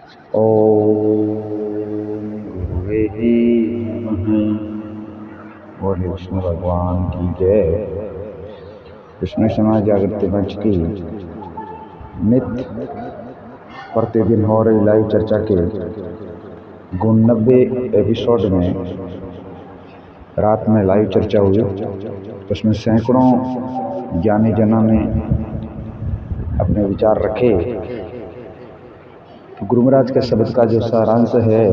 ओम गुरुवे नमः। बोले विष्णु भगवान की जय। विष्णु समाज जागृति मंच की नित्य प्रतिदिन हो रही लाइव चर्चा के 90 एपिसोड में रात में लाइव चर्चा हुई। उसमें सैकड़ों ज्ञानी जनों ने अपने विचार रखे। तो गुरु महाराज के शब्द का जो सारांश है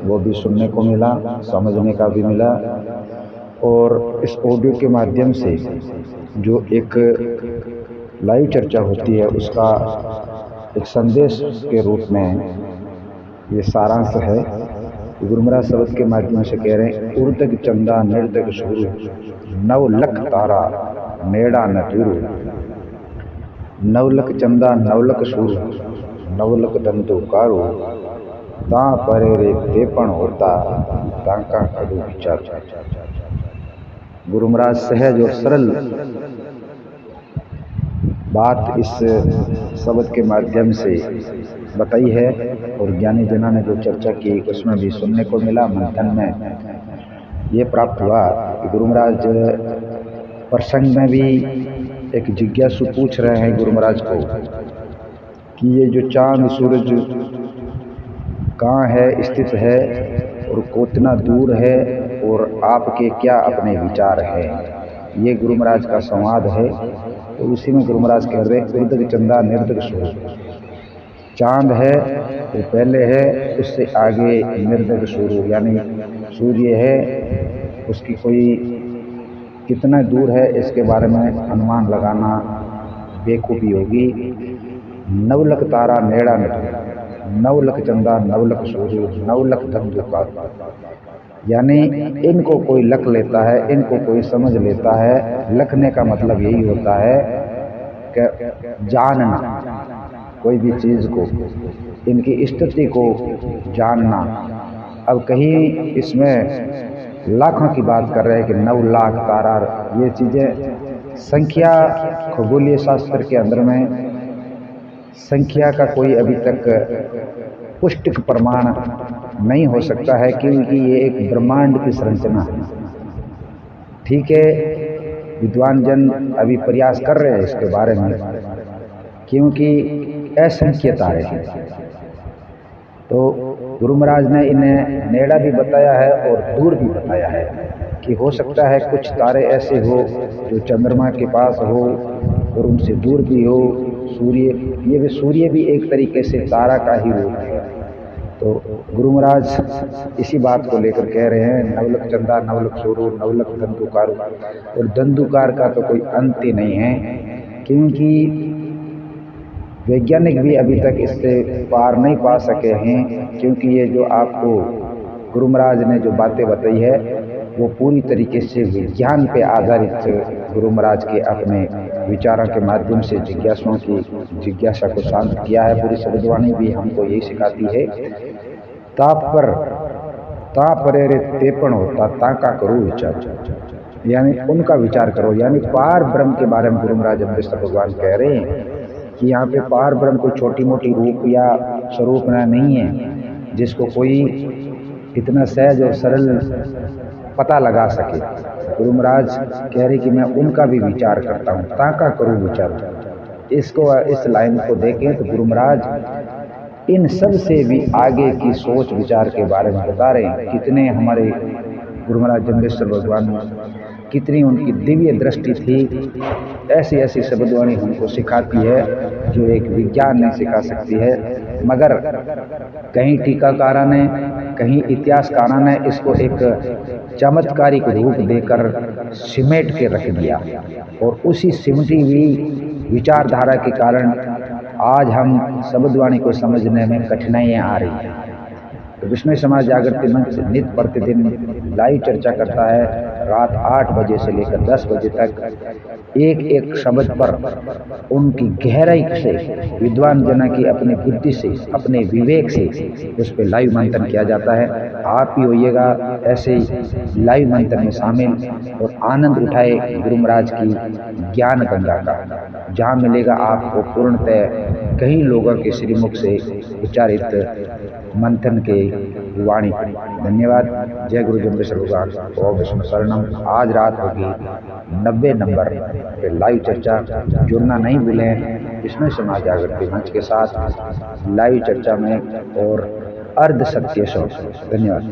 वो भी सुनने को मिला, समझने का भी मिला। और इस ऑडियो के माध्यम से जो एक लाइव चर्चा होती है उसका एक संदेश के रूप में ये सारांश है। गुरु महाराज शब्द के माध्यम से कह रहे हैं, उर्दक चंदा निर्दक शुरू, नव लख तारा नेड़ा न तुरु। नवलक चंदा नवलक शुरू, नवलक दंतो कारो, ता परे रे तेपण होता, तांका कड़ू विचार। गुरु महाराज सहज और सरल बात इस शब्द के माध्यम से बताई है। और ज्ञानी जना ने जो चर्चा की उसमें भी सुनने को मिला। मंथन में ये प्राप्त हुआ कि गुरु महाराज प्रसंग में भी एक जिज्ञासु पूछ रहे हैं गुरु महाराज को कि ये जो चांद सूरज कहाँ है स्थित है और कितना दूर है और आपके क्या अपने विचार है। ये गुरु महाराज का संवाद है। तो उसी में गुरु महाराज कह रहे हैं, उर्दक चंदा निर्दक सूरज। चांद है वो पहले है, उससे आगे निर्दक सूर्य यानी सूर्य है, उसकी कोई कितना दूर है इसके बारे में अनुमान लगाना बेवकूफ़ी होगी। नवलख तारा नेड़ा न, नवलख चंदा नवलख सूर्य, नवलख धंधुका, यानी इनको कोई लख लेता है, इनको कोई समझ लेता है। लखने का मतलब यही होता है कि जानना, कोई भी चीज़ को, इनकी स्थिति को जानना। अब कहीं इसमें लाखों की बात कर रहे हैं कि 9 लाख तारा, ये चीज़ें संख्या खगोलीय शास्त्र के अंदर में संख्या का कोई अभी तक पुष्टिक प्रमाण नहीं हो सकता है, क्योंकि ये एक ब्रह्मांड की संरचना है। ठीक है, विद्वान जन अभी प्रयास कर रहे हैं इसके बारे में, क्योंकि असंख्य तारे हैं। तो गुरु महाराज ने इन्हें नेड़ा भी बताया है और दूर भी बताया है कि हो सकता है कुछ तारे ऐसे हो जो चंद्रमा के पास हो और उनसे दूर भी हो। सूर्य भी एक तरीके से तारा का ही रूप है। तो गुरु महाराज इसी बात को लेकर कह रहे हैं, नवलक चंदा नवलक सूर्य, नवलक धंधुकार। और धंधुकार का तो कोई अंत ही नहीं है, क्योंकि वैज्ञानिक भी अभी तक इससे पार नहीं पा सके हैं। क्योंकि ये जो आपको गुरु महाराज ने जो बातें बताई है वो पूरी तरीके से विज्ञान पे आधारित गुरु महाराज के अपने विचारों के माध्यम से जिज्ञासुओं की जिज्ञासा को शांत किया है। पूरी शब्दवाणी भी हमको यही सिखाती है, ताप परे रे तेपण होता, ताका करो विचार, यानी उनका विचार करो। यानी पार ब्रह्म के बारे में गुरु महाराज अमृतसर भगवान कह रहे हैं कि यहाँ पे पार ब्रह्म कोई छोटी मोटी रूप या स्वरूप नहीं है जिसको कोई इतना सहज और सरल पता लगा सके। गुरु महाराज कह रहे कि मैं उनका भी विचार करता हूँ, ताका करूँ विचार। इसको इस लाइन को देखें तो गुरु महाराज इन सब से भी आगे की सोच विचार के बारे में बता रहे हैं। कितने हमारे गुरु महाराज जम्बेश्वर भगवान, कितनी उनकी दिव्य दृष्टि थी। ऐसी ऐसी शब्दवाणी हमको सिखाती है जो एक विज्ञान नहीं सिखा सकती है। मगर कहीं टीकाकारों ने, कहीं इतिहासकारों ने इसको एक चमत्कारिक रूप देकर सिमेट के रख दिया, और उसी सिमटी हुई विचारधारा के कारण आज हम शब्दवाणी को समझने में कठिनाइयाँ आ रही हैं। तो विष्णु समाज जागृति मंच नित्य प्रतिदिन लाइव चर्चा करता है। रात 8 बजे से लेकर 10 बजे तक एक एक शब्द पर उनकी गहराई से विद्वान जना की अपनी बुद्धि से, अपने विवेक से उस पर लाइव मंथन किया जाता है। आप भी होइएगा ऐसे लाइव मंथन में शामिल और आनंद उठाए गुरु महाराज की ज्ञान गंगा का, जहाँ मिलेगा आपको पूर्णतः कई लोगों के श्रीमुख से उच्चारित मंथन के वाणी। धन्यवाद। जय गुरु जम्बेश्वर भगवान। ओम विष्णु शरणम। आज रात होगी 90 नंबर पे लाइव चर्चा, जुड़ना नहीं भूलें विष्णु समाज जागृति मंच के साथ लाइव चर्चा में और अर्ध सत्य शो। धन्यवाद।